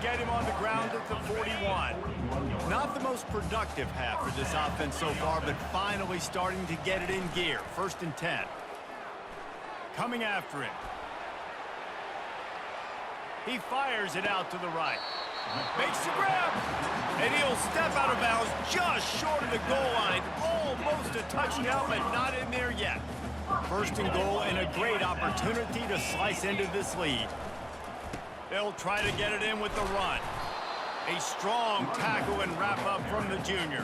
get him on the ground at the 41. Not the most productive half for this offense so far, but finally starting to get it in gear. 1st and 10. Coming after him. He fires it out to the right. Makes the grab. And he'll step out of bounds just short of the goal line. Almost a touchdown, but not in there yet. 1st and goal and a great opportunity to slice into this lead. They'll try to get it in with the run. A strong tackle and wrap up from the junior.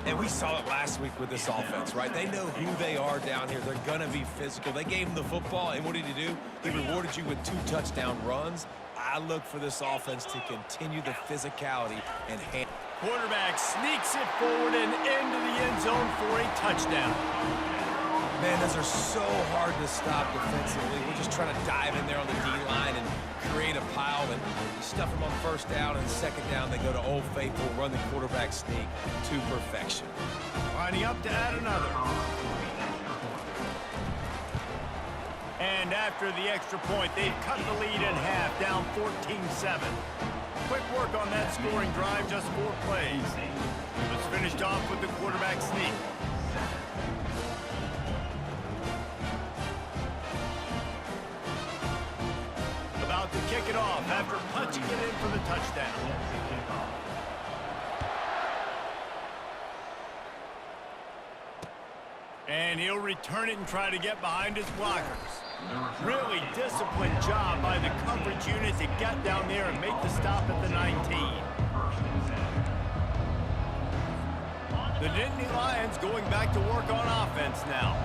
And we saw it last week with this offense, right? They know who they are down here. They're going to be physical. They gave him the football, and what did he do? He rewarded you with 2 touchdown runs. I look for this offense to continue the physicality and hand. Quarterback sneaks it forward and into the end zone for a touchdown. Man, those are so hard to stop defensively. We're just trying to dive in there on the D-line and create a pile, and you stuff them on 1st down, and 2nd down they go to Old Faithful, run the quarterback sneak to perfection. Lining up to add another. And after the extra point, they've cut the lead in half, down 14-7. Quick work on that scoring drive, just 4 plays. It was finished off with the quarterback sneak. About to kick it off after punching it in for the touchdown. And he'll return it and try to get behind his blockers. Really disciplined job by the coverage unit to get down there and make the stop at the 19. The Nittany Lions going back to work on offense now.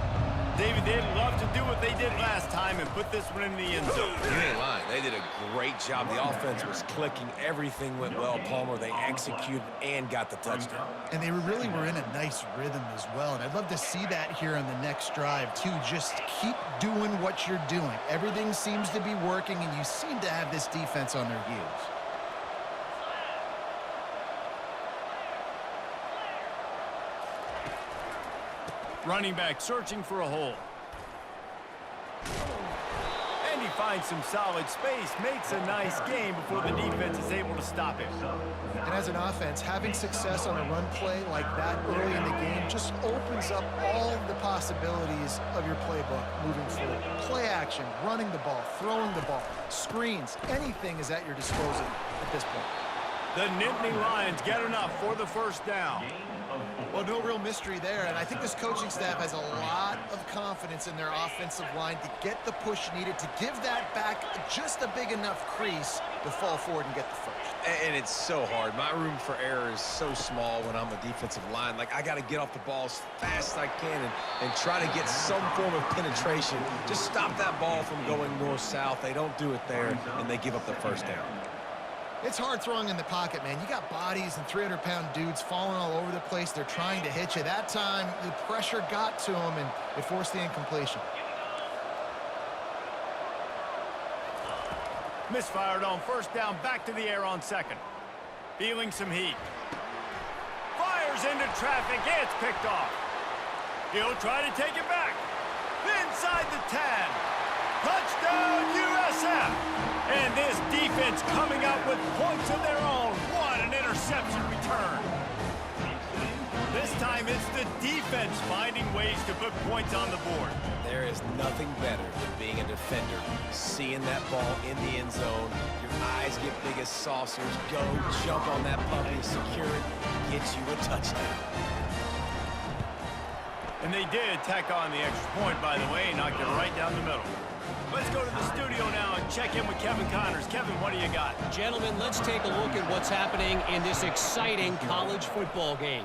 David, they'd love to do what they did last time and put this one in the end zone. You ain't lying. They did a great job. The offense was clicking. Everything went well, Palmer. They executed and got the touchdown. And they really were in a nice rhythm as well. And I'd love to see that here on the next drive, too. Just keep doing what you're doing. Everything seems to be working, and you seem to have this defense on their heels. Running back searching for a hole. And he finds some solid space, makes a nice game before the defense is able to stop him. And as an offense, having success on a run play like that early in the game just opens up all of the possibilities of your playbook moving forward. Play action, running the ball, throwing the ball, screens, anything is at your disposal at this point. The Nittany Lions get enough for the 1st down. Well, no real mystery there, and I think this coaching staff has a lot of confidence in their offensive line to get the push needed to give that back just a big enough crease to fall forward and get the 1st. And it's so hard. My room for error is so small when I'm a defensive line. Like, I got to get off the ball as fast as I can and try to get some form of penetration. Just stop that ball from going north-south. They don't do it there, and they give up the 1st down. It's hard throwing in the pocket, man. You got bodies and 300-pound dudes falling all over the place. They're trying to hit you. That time, the pressure got to them, and it forced the incompletion. Misfired on 1st down, back to the air on 2nd. Feeling some heat. Fires into traffic, it's picked off. He'll try to take it back. Inside the 10. Touchdown, USF! And this defense coming up with points of their own. What an interception return. This time it's the defense finding ways to put points on the board. There is nothing better than being a defender. Seeing that ball in the end zone, your eyes get big as saucers, go jump on that puppy, secure it, get you a touchdown. And they did tack on the extra point, by the way, knocked it right down the middle. Let's go to the studio now and check in with Kevin Connors. Kevin, what do you got? Gentlemen, let's take a look at what's happening in this exciting college football game.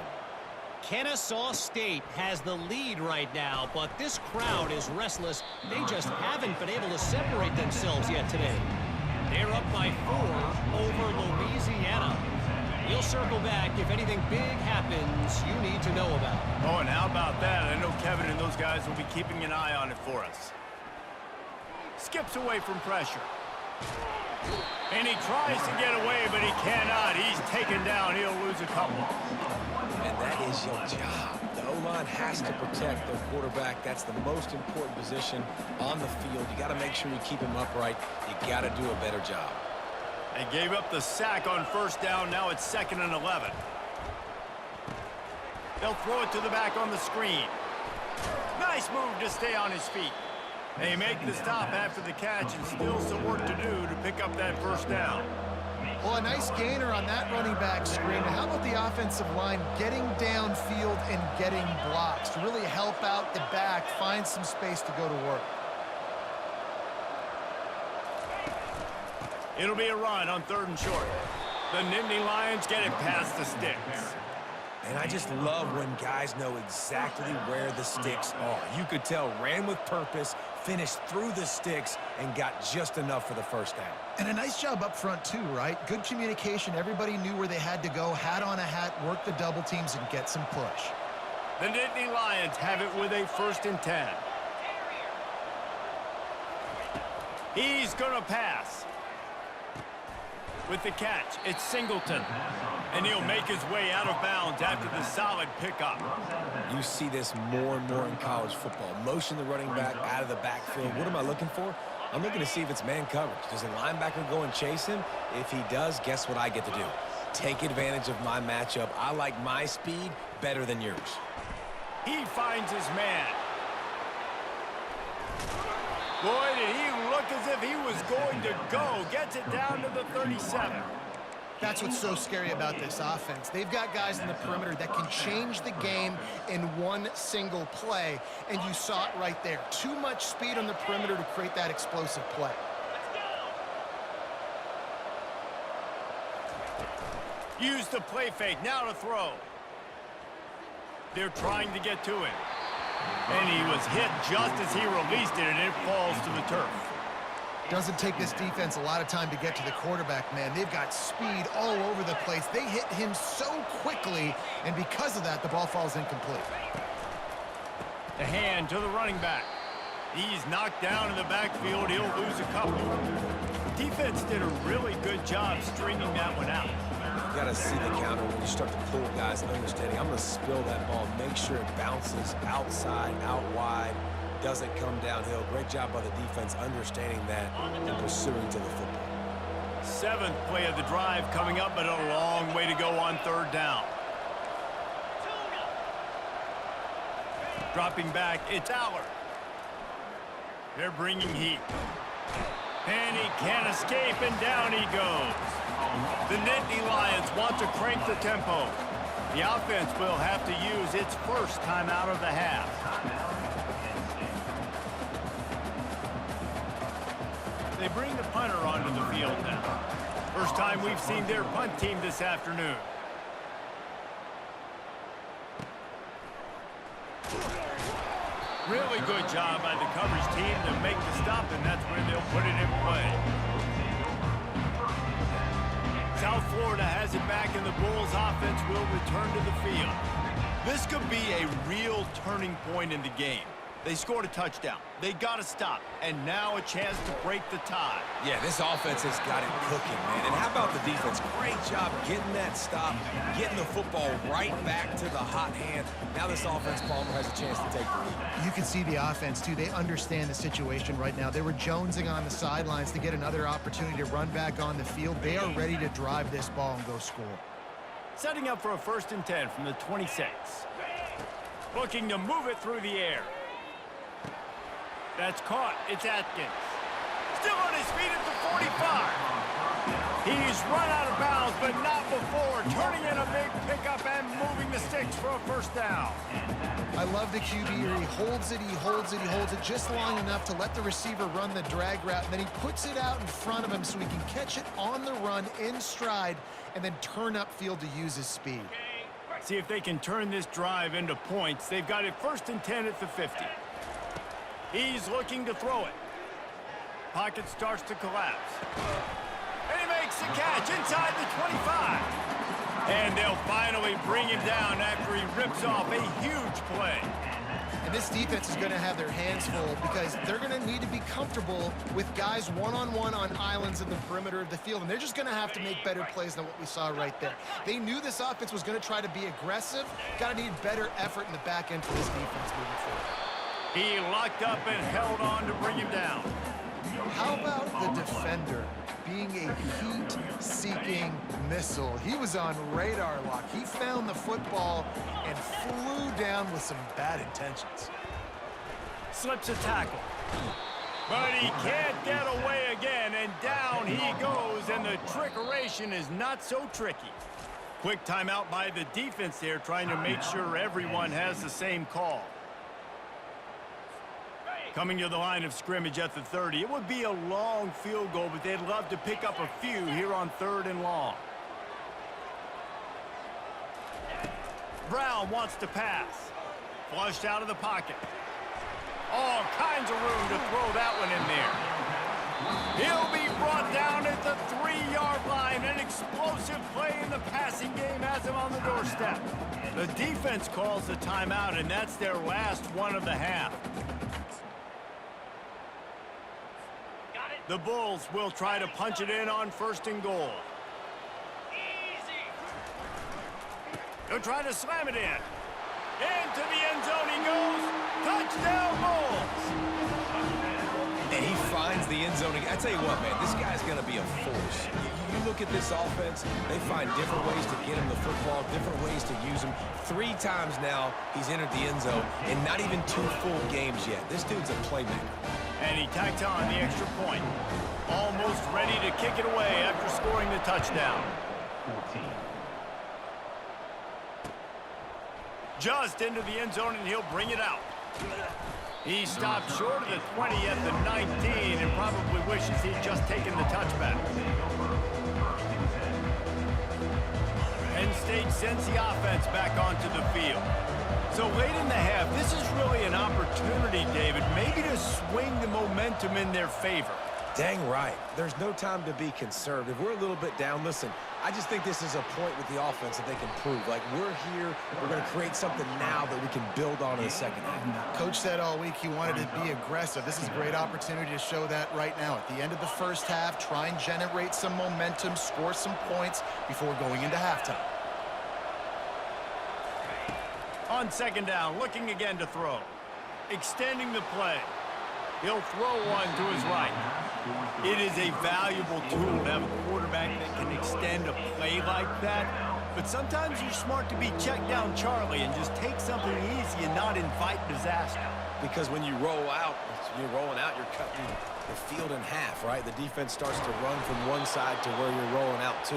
Kennesaw State has the lead right now, but this crowd is restless. They just haven't been able to separate themselves yet today. They're up by 4 over Louisiana. We'll circle back if anything big happens you need to know about. Oh, and how about that? I know Kevin and those guys will be keeping an eye on it for us. Skips away from pressure. And he tries to get away, but he cannot. He's taken down. He'll lose a couple. And that is your job. The O-line has to protect their quarterback. That's the most important position on the field. You got to make sure you keep him upright. You got to do a better job. They gave up the sack on first down. Now it's 2nd and 11. They'll throw it to the back on the screen. Nice move to stay on his feet. They make the stop after the catch, and still some work to do to pick up that first down. Well, a nice gainer on that running back screen. How about the offensive line getting downfield and getting blocks to really help out the back, find some space to go to work? It'll be a run on 3rd and short. The Nittany Lions get it past the sticks. And I just love when guys know exactly where the sticks are. You could tell ran with purpose, finished through the sticks, and got just enough for the first down. And a nice job up front too, right? Good communication. Everybody knew where they had to go, hat on a hat, work the double teams, and get some push. The Nittany Lions have it with a 1st and 10. He's going to pass. With the catch, it's Singleton. And he'll make his way out of bounds after the solid pickup. You see this more and more in college football. Motion the running back out of the backfield. What am I looking for? I'm looking to see if it's man coverage. Does the linebacker go and chase him? If he does, guess what I get to do? Take advantage of my matchup. I like my speed better than yours. He finds his man. Boy, did he look as if he was going to go. Gets it down to the 37. That's what's so scary about this offense. They've got guys in the perimeter that can change the game in one single play, and you saw it right there. Too much speed on the perimeter to create that explosive play. Use the play fake, now to throw. They're trying to get to him. And he was hit just as he released it, and it falls to the turf. Doesn't take this defense a lot of time to get to the quarterback, man. They've got speed all over the place. They hit him so quickly, and because of that, the ball falls incomplete. The hand to the running back. He's knocked down in the backfield. He'll lose a couple. Defense did a really good job stringing that one out. You got to see the counter when you start to pull guys, understanding I'm going to spill that ball, make sure it bounces outside, out wide, doesn't come downhill. Great job by the defense understanding that and pursuing to the football. 7th play of the drive coming up, but a long way to go on 3rd down. Dropping back, it's Allard. They're bringing heat. And he can't escape, and down he goes. The Nittany Lions want to crank the tempo. The offense will have to use its first timeout of the half. They bring the punter onto the field now. First time we've seen their punt team this afternoon. Really good job by the coverage team to make the stop, and that's where they'll put it in play. South Florida has it back, and the Bulls offense will return to the field. This could be a real turning point in the game. They scored a touchdown. They got to stop, and now a chance to break the tie. Yeah, this offense has got it cooking, man. And how about the defense? Great job getting that stop, getting the football right back to the hot hand. Now this offense, Palmer, has a chance to take the lead. You can see the offense, too. They understand the situation right now. They were jonesing on the sidelines to get another opportunity to run back on the field. They are ready to drive this ball and go score. Setting up for a 1st and 10 from the 26. Looking to move it through the air. That's caught. It's Atkins. Still on his feet at the 45. He's run out of bounds, but not before. Turning in a big pickup and moving the sticks for a 1st down. I love the QB here. He holds it, he holds it, he holds it just long enough to let the receiver run the drag route, and then he puts it out in front of him so he can catch it on the run in stride and then turn upfield to use his speed. See if they can turn this drive into points. They've got it 1st and 10 at the 50. He's looking to throw it. Pocket starts to collapse. And he makes the catch inside the 25. And they'll finally bring him down after he rips off a huge play. And this defense is going to have their hands full because they're going to need to be comfortable with guys one-on-one on islands in the perimeter of the field. And they're just going to have to make better plays than what we saw right there. They knew this offense was going to try to be aggressive. Got to need better effort in the back end for this defense moving forward. He locked up and held on to bring him down. How about the defender being a heat-seeking missile? He was on radar lock. He found the football and flew down with some bad intentions. Slips a tackle. But he can't get away again, and down he goes, and the trickeration is not so tricky. Quick timeout by the defense there, trying to make sure everyone has the same call. Coming to the line of scrimmage at the 30. It would be a long field goal, but they'd love to pick up a few here on 3rd and long. Brown wants to pass. Flushed out of the pocket. All kinds of room to throw that one in there. He'll be brought down at the 3-yard line. An explosive play in the passing game has him on the doorstep. The defense calls the timeout, and that's their last one of the half. The Bulls will try to punch it in on 1st and goal. He'll try to slam it in. Into the end zone he goes. Touchdown, Bulls! And he finds the end zone. I tell you what, man, this guy's going to be a force. You look at this offense, they find different ways to get him the football, different ways to use him. 3 times now he's entered the end zone, and not even 2 full games yet. This dude's a playmaker. And he tacked on the extra point. Almost ready to kick it away after scoring the touchdown. 14. Just into the end zone, and he'll bring it out. He stopped short of the 20 at the 19 and probably wishes he'd just taken the touchback. Penn State sends the offense back onto the field. So late in the half, this is really an opportunity, David, maybe to swing the momentum in their favor. Dang right. There's no time to be conservative. We're a little bit down. Listen, I just think this is a point with the offense that they can prove. Like, we're here, we're going to create something now that we can build on in the second half. Coach said all week he wanted to be aggressive. This is a great opportunity to show that right now. At the end of the first half, try and generate some momentum, score some points before going into halftime. On 2nd down, looking again to throw. Extending the play. He'll throw one to his right. It is a valuable tool to have a quarterback that can extend a play like that. But sometimes you're smart to be check down Charlie and just take something easy and not invite disaster. Because when you roll out, you're rolling out, you're cutting the field in half, right? The defense starts to run from one side to where you're rolling out to.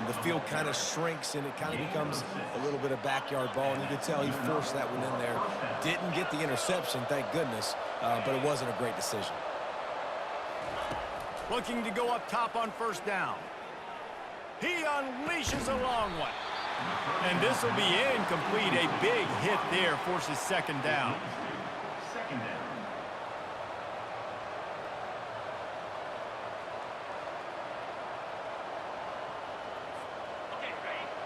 The field kind of shrinks, and it kind of becomes a little bit of backyard ball. And you can tell he forced that one in there. Didn't get the interception, thank goodness, but it wasn't a great decision. Looking to go up top on 1st down. He unleashes a long one. And this will be incomplete. A big hit there forces 2nd down.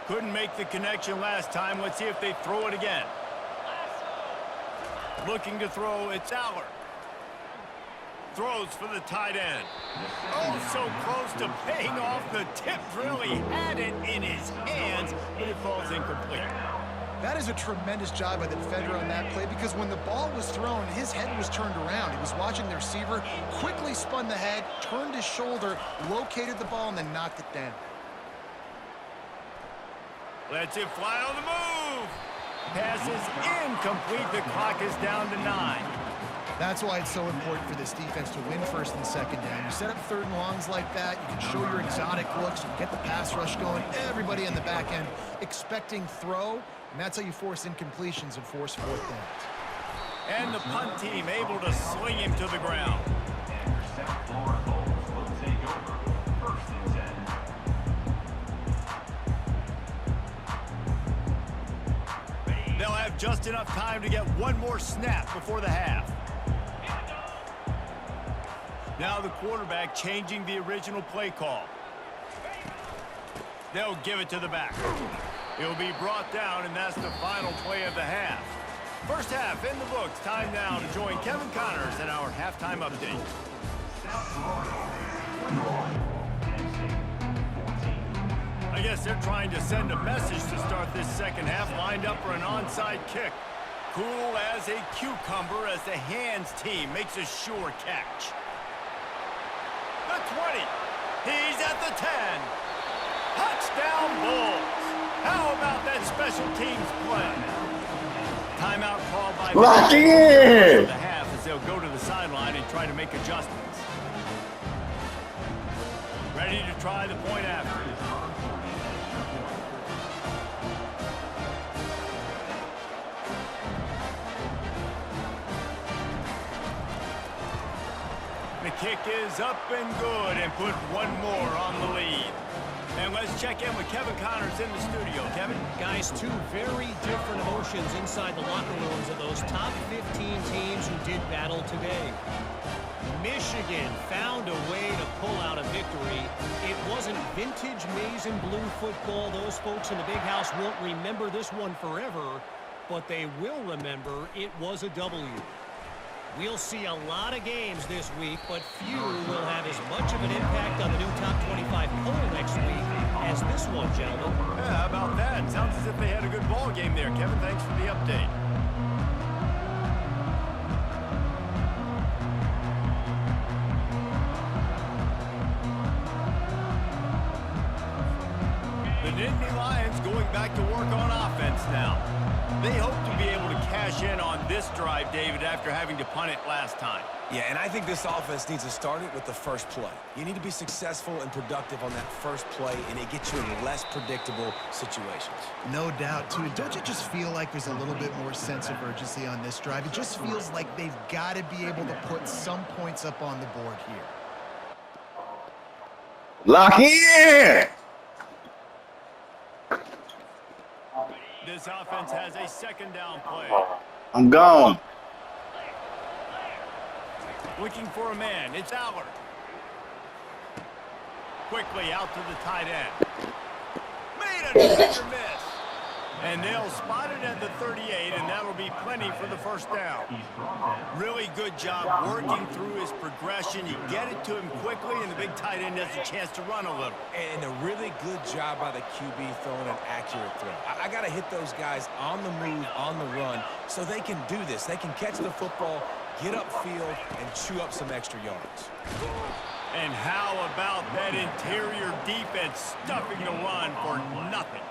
Couldn't make the connection last time. Let's see if they throw it again. Looking to throw, it's Aller. Throws for the tight end. Oh, so close to paying off the tip drill. He had it in his hands, but it falls incomplete. That is a tremendous job by the defender on that play, because when the ball was thrown, his head was turned around. He was watching the receiver, quickly spun the head, turned his shoulder, located the ball, and then knocked it down. Lets it fly on the move. Pass is incomplete. The clock is down to 9. That's why it's so important for this defense to win 1st and 2nd down. You set up 3rd and longs like that, you can show your exotic looks, you can get the pass rush going, everybody in the back end expecting throw, and that's how you force incompletions and force 4th downs. And the punt team able to sling him to the ground. They'll have just enough time to get one more snap before the half. Now the quarterback changing the original play call. They'll give it to the back. He'll be brought down, and that's the final play of the half. First half in the books. Time now to join Kevin Connors in our halftime update. I guess they're trying to send a message to start this second half. Lined up for an onside kick. Cool as a cucumber as the hands team makes a sure catch. 20. He's at the 10. Touchdown Bulls. How about that special teams play? Timeout called by Lock in! the half as they'll go to the sideline and try to make adjustments. Ready to try the point after. The kick is up and good and put one more on the lead. And let's check in with Kevin Connors in the studio. Kevin? Guys, two very different emotions inside the locker rooms of those top 15 teams who did battle today. Michigan found a way to pull out a victory. It wasn't vintage maize and blue football. Those folks in the big house won't remember this one forever, but they will remember it was a W. We'll see a lot of games this week, but few will have as much of an impact on the new top 25 poll next week as this one, gentlemen. Yeah, how about that? Sounds as if they had a good ball game there. Kevin, thanks for the update. The Nittany Lions going back to work on offense now. They hope to be able to cash in on this drive, David, after having to punt it last time. Yeah, and I think this offense needs to start it with the first play. You need to be successful and productive on that first play, and it gets you in less predictable situations. No doubt, too. Don't you just feel like there's a little bit more sense of urgency on this drive? It just feels like they've got to be able to put some points up on the board here. Lock in! This offense has a second down play. I'm gone. Looking for a man. It's Allard. Quickly out to the tight end. Made a defender miss. And they'll spot it at the 38, and that'll be plenty for the first down. Really good job working through his progression. You get it to him quickly, and the big tight end has a chance to run a little. And a really good job by the QB throwing an accurate throw. I got to hit those guys on the move, on the run, so they can do this. They can catch the football, get upfield, and chew up some extra yards. And how about that interior defense stuffing the run for nothing?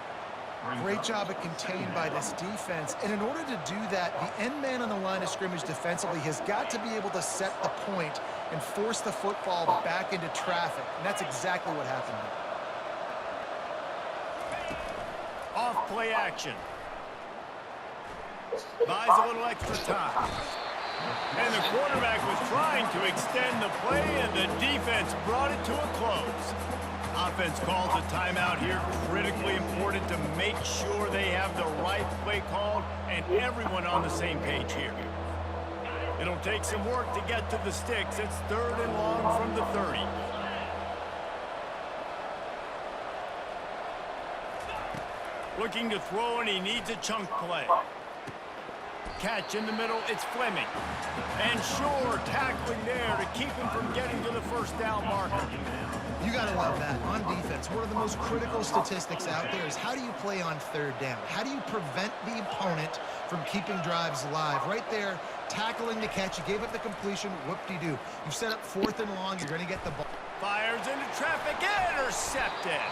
Great job at contained by this defense. And in order to do that, the end man on the line of scrimmage defensively has got to be able to set the point and force the football back into traffic. And that's exactly what happened here. Off play action. Buys a little extra time. And the quarterback was trying to extend the play, and the defense brought it to a close. Offense calls a timeout here. Critically important to make sure they have the right play called and everyone on the same page here. It'll take some work to get to the sticks. It's 3rd and long from the 30. Looking to throw, and he needs a chunk play. Catch in the middle, it's Fleming. And sure, tackling there to keep him from getting to the first down marker. You got to love that. On defense, one of the most critical statistics out there is how do you play on 3rd down? How do you prevent the opponent from keeping drives alive? Right there, tackling the catch. You gave up the completion. Whoop-de-doo. You've set up 4th and long. You're going to get the ball. Fires into traffic, intercepted.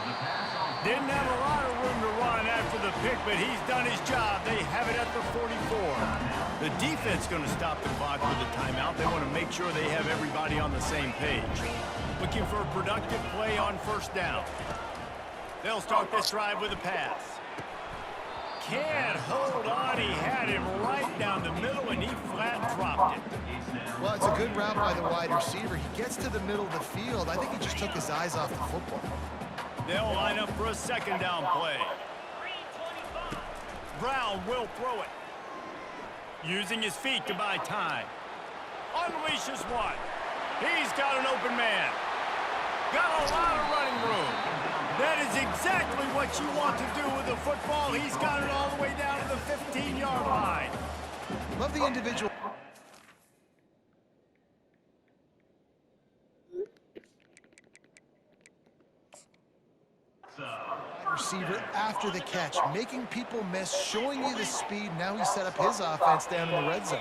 Didn't have a lot of room to run after the pick, but he's done his job. They have it at the 44. The defense going to stop the clock with a timeout. They want to make sure they have everybody on the same page. Looking for a productive play on 1st down. They'll start this drive with a pass. Can't hold on. He had him right down the middle, and he flat dropped it. Well, it's a good route by the wide receiver. He gets to the middle of the field. I think he just took his eyes off the football. They'll line up for a 2nd down play. Brown will throw it. Using his feet to buy time. Unleashes one. He's got an open man. Got a lot of running room. That is exactly what you want to do with the football. He's got it all the way down to the 15-yard line. Love the individual. Receiver after the catch, making people miss, showing you the speed. Now he's set up his offense down in the red zone.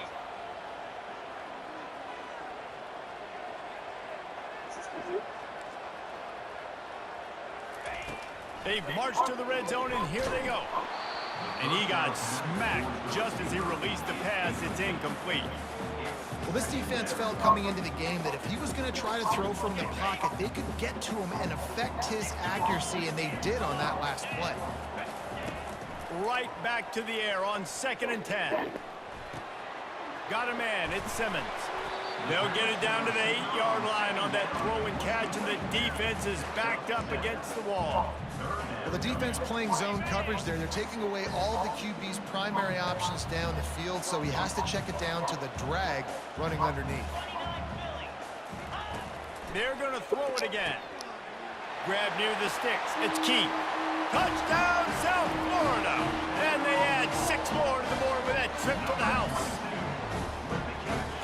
They've marched to the red zone, and here they go. And he got smacked just as he released the pass. It's incomplete. Well, this defense felt coming into the game that if he was going to try to throw from the pocket, they could get to him and affect his accuracy, and they did on that last play. Right back to the air on 2nd and 10. Got a man. It's Simmons. They'll get it down to the 8-yard line on that throw and catch, and the defense is backed up against the wall. Well, the defense playing zone coverage there. They're taking away all of the QB's primary options down the field, so he has to check it down to the drag running underneath. They're going to throw it again. Grab near the sticks. It's Key. Touchdown, South Florida. And they add 6 more to the board with that trip to the house.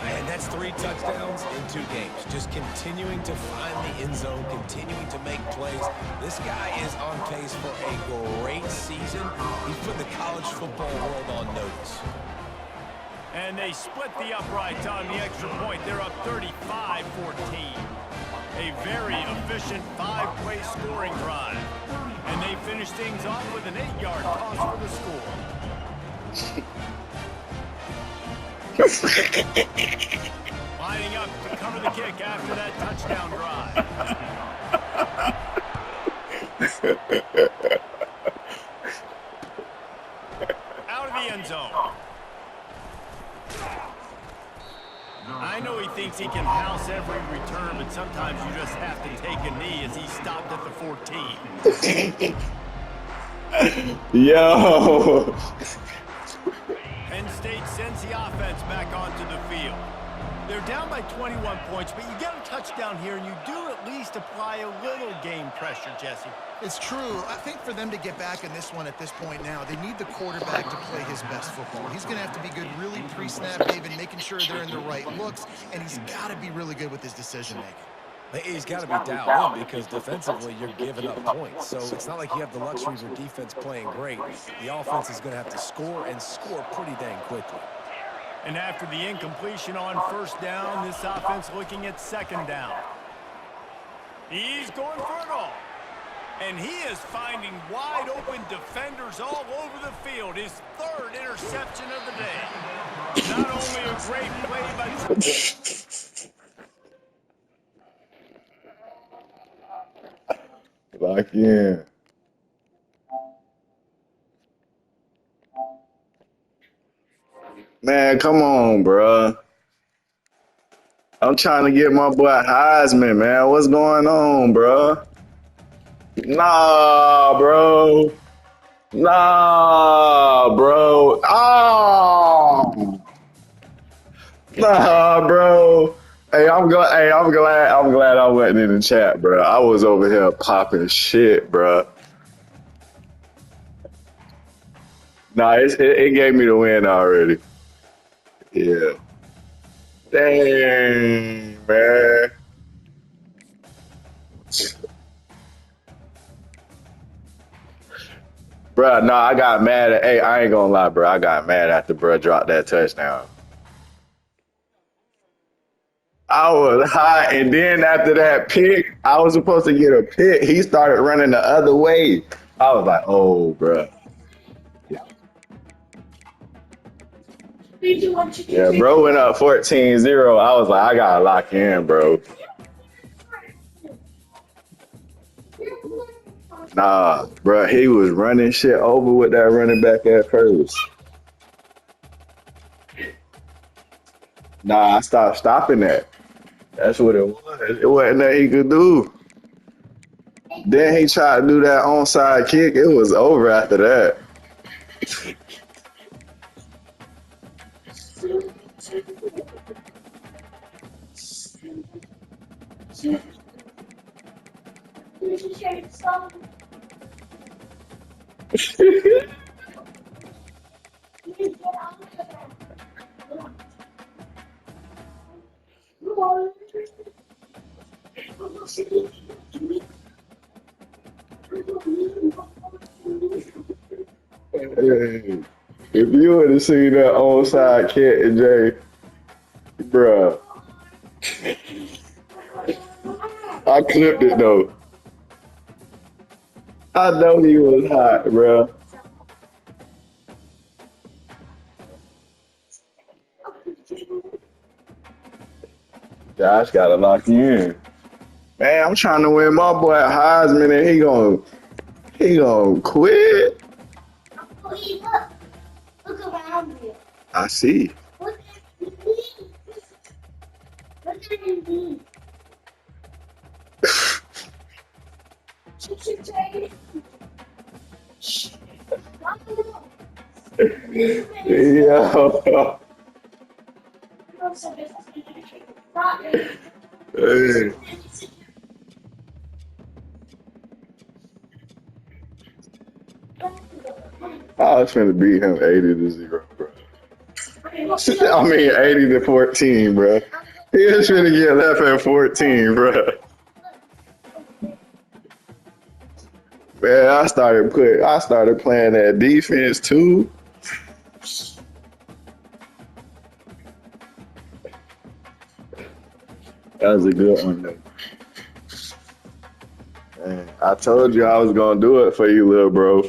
And that's 3 touchdowns in 2 games. Just continuing to find the end zone, continuing to make plays. This guy is on pace for a great season. He's put the college football world on notice. And they split the uprights on the extra point. They're up 35-14. A very efficient 5-play scoring drive. And they finish things off with an 8-yard toss for the score. Lining up to cover the kick after that touchdown drive. Out of the end zone. I know he thinks he can house every return, but sometimes you just have to take a knee as he stopped at the 14. Yo. Penn State sends the offense back onto the field. They're down by 21 points, but you get a touchdown here, and you do at least apply a little game pressure, Jesse. It's true. I think for them to get back in this one at this point now, they need the quarterback to play his best football. He's going to have to be good really pre-snap, David, making sure they're in the right looks, and he's got to be really good with his decision-making. He's got to be dialed in because defensively you're giving up points. So it's not like you have the luxuries of defense playing great. The offense is going to have to score and score pretty dang quickly. And after the incompletion on 1st down, this offense looking at 2nd down. He's going for it all. And he is finding wide open defenders all over the field. His 3rd interception of the day. Not only a great play, but Lock in. Man, come on, bruh. I'm trying to get my boy Heisman, man. What's going on, bruh? Nah, bro. Nah, bro. Oh. Nah, bro. Hey, I'm glad I wasn't in the chat, bro. I was over here popping shit, bro. Nah, it gave me the win already. Yeah. Dang, man. Bro, nah, I got mad at, hey, I ain't gonna lie, bro. I got mad after bro dropped that touchdown. I was hot, and then after that pick, I was supposed to get a pick. He started running the other way. I was like, oh, bro. Yeah, bro went up 14-0. I was like, I gotta lock in, bro. Nah, bro, he was running shit over with that running back at first. Nah, I stopped stopping that. That's what it was. It wasn't that he could do. Then he tried to do that onside kick. It was over after that. Hey, if you would have seen that onside kick, Jay, bruh. I clipped it though. I know he was hot, bro. Josh gotta lock you in. Man, I'm trying to win my boy Heisman and he gonna quit. Look around you. I see. Look at me. Look at me. Yo. Hey. I was finna beat him 80-0, bro. I mean 80-14, bro. He was finna get left at 14, bro. Man, I started playing that defense too. That was a good one though. Man, I told you I was gonna do it for you, little bro.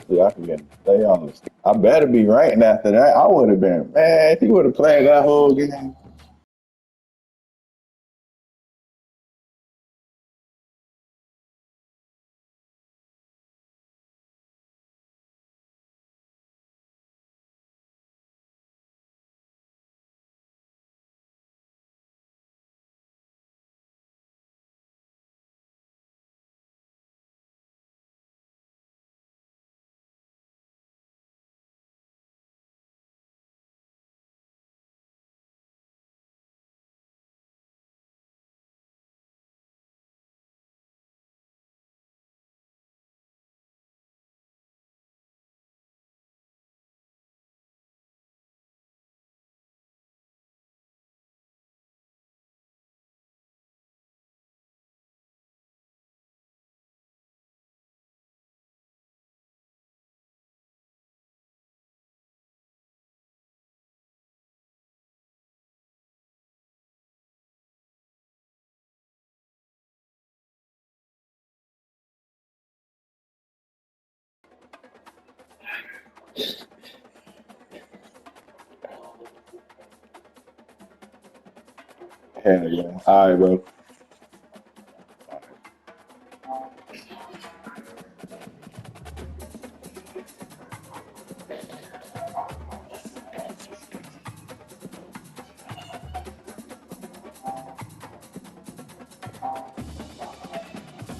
Yeah, I can stay honest. I better be ranking after that. I would have been, man, if he would have played that whole game. Hell yeah. All right, bro.